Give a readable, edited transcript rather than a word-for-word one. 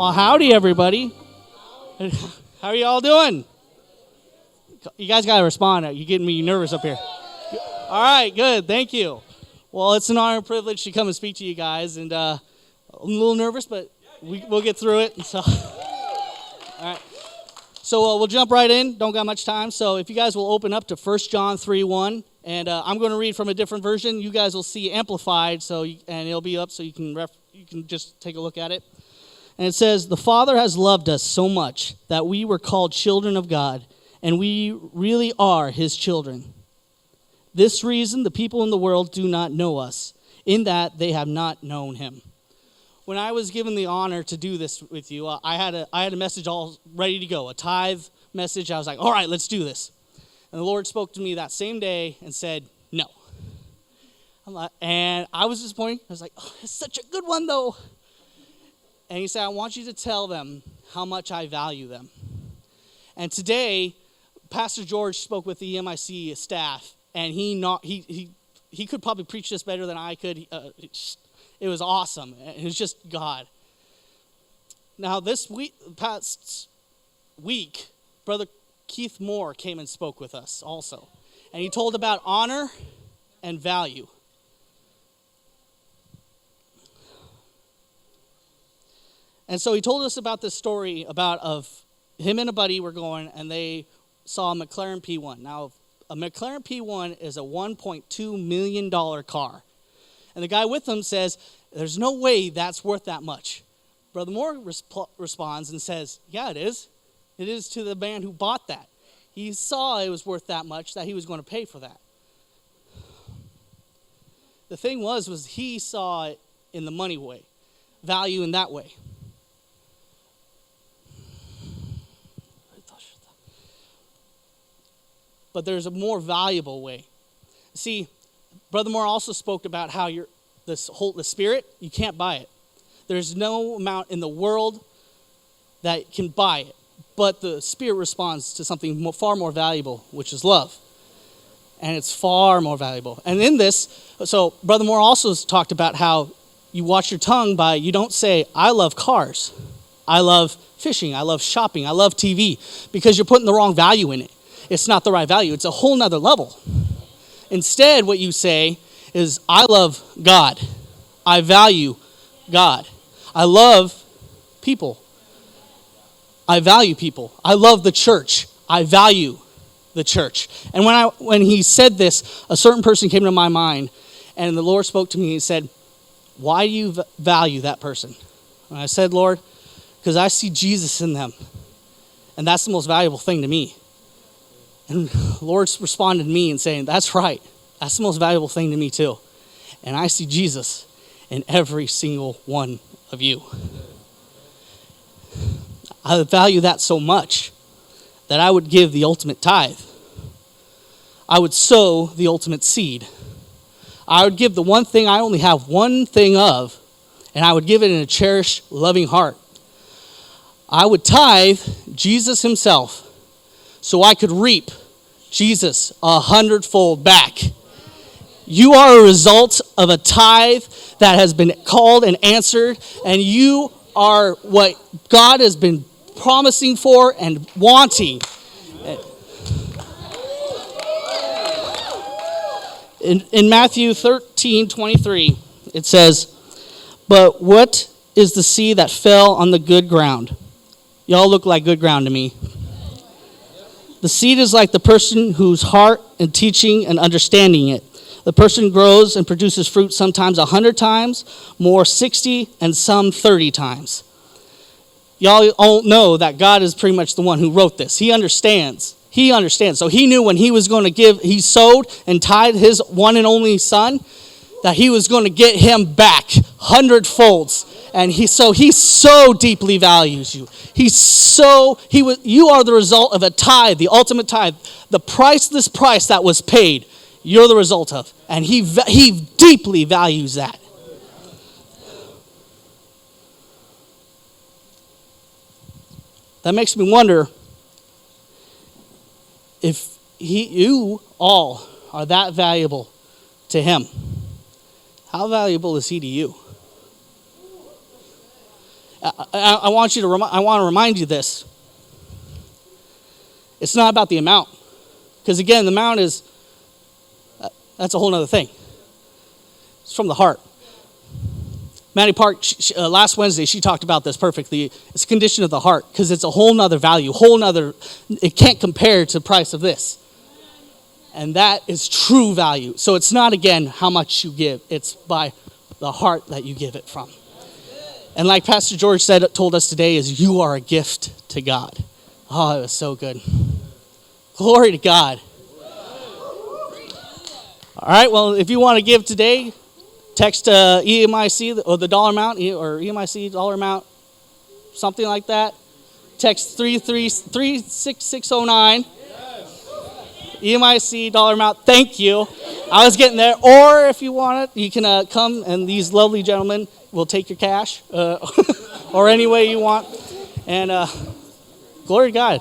Well, howdy, everybody. How are you all doing? You guys got to respond. You're getting me nervous up here. All right, good. Thank you. Well, it's an honor and privilege to come and speak to you guys. And I'm a little nervous, but we'll get through it. So, all right. So we'll jump right in. Don't got much time. So if you guys will open up to 1 John 3:1. And I'm going to read from a different version. You guys will see amplified, and it'll be up so you can just take a look at it. And it says, "The Father has loved us so much that we were called children of God, and we really are his children. This reason the people in the world do not know us, in that they have not known him." When I was given the honor to do this with you, I had a message all ready to go, a tithe message. I was like, all right, let's do this. And the Lord spoke to me that same day and said, no. And I was disappointed. I was like, oh, it's such a good one, though. And he said, I want you to tell them how much I value them. And today, Pastor George spoke with the EMIC staff, and he could probably preach this better than I could. It was awesome. It was just God. Now, past week, Brother Keith Moore came and spoke with us also. And he told about honor and value. And so he told us about this story of him and a buddy were going, and they saw a McLaren P1. Now, a McLaren P1 is a $1.2 million car. And the guy with them says, there's no way that's worth that much. Brother Moore responds and says, yeah, it is. It is to the man who bought that. He saw it was worth that much, that he was going to pay for that. The thing was he saw it in the money way, value in that way. But there's a more valuable way. See, Brother Moore also spoke about how the Spirit, you can't buy it. There's no amount in the world that can buy it. But the Spirit responds to something far more valuable, which is love. And it's far more valuable. And in this, so Brother Moore also talked about how you watch your tongue by, you don't say, I love cars. I love fishing. I love shopping. I love TV. Because you're putting the wrong value in it. It's not the right value. It's a whole nother level. Instead, what you say is, I love God. I value God. I love people. I value people. I love the church. I value the church. And when he said this, a certain person came to my mind, and the Lord spoke to me and he said, why do you value that person? And I said, Lord, because I see Jesus in them. And that's the most valuable thing to me. And the Lord responded to me and saying, that's right. That's the most valuable thing to me too. And I see Jesus in every single one of you. I value that so much that I would give the ultimate tithe. I would sow the ultimate seed. I would give the one thing I only have one thing of, and I would give it in a cherished, loving heart. I would tithe Jesus himself so I could reap Jesus 100-fold back. You are a result of a tithe that has been called and answered, and you are what God has been promising for and wanting. In Matthew 13:23, it says, but what is the seed that fell on the good ground? Y'all look like good ground to me. The seed is like the person whose heart and teaching and understanding it. The person grows and produces fruit sometimes 100 times, more 60, and some 30 times. Y'all all know that God is pretty much the one who wrote this. He understands. So he knew when he was going to give, he sowed and tithed his one and only son, that he was going to get him back 100-folds. And he so deeply values you. You are the result of a tithe, the ultimate tithe, the priceless price that was paid. You're the result of. And he deeply values that. That makes me wonder if you all are that valuable to him. How valuable is he to you? I want to remind you this. It's not about the amount. Because again, the amount is, that's a whole other thing. It's from the heart. Maddie Park, last Wednesday, she talked about this perfectly. It's a condition of the heart, because it's a whole nother value, it can't compare to the price of this. And that is true value. So it's not, again, how much you give. It's by the heart that you give it from. And like Pastor George told us today, is you are a gift to God. Oh, it was so good. Glory to God. All right, well, if you want to give today, text EMIC or the dollar amount, or EMIC dollar amount, something like that. Text 36609. EMIC dollar amount. Thank you. I was getting there. Or if you want it, you can come and these lovely gentlemen will take your cash or any way you want. And glory to God.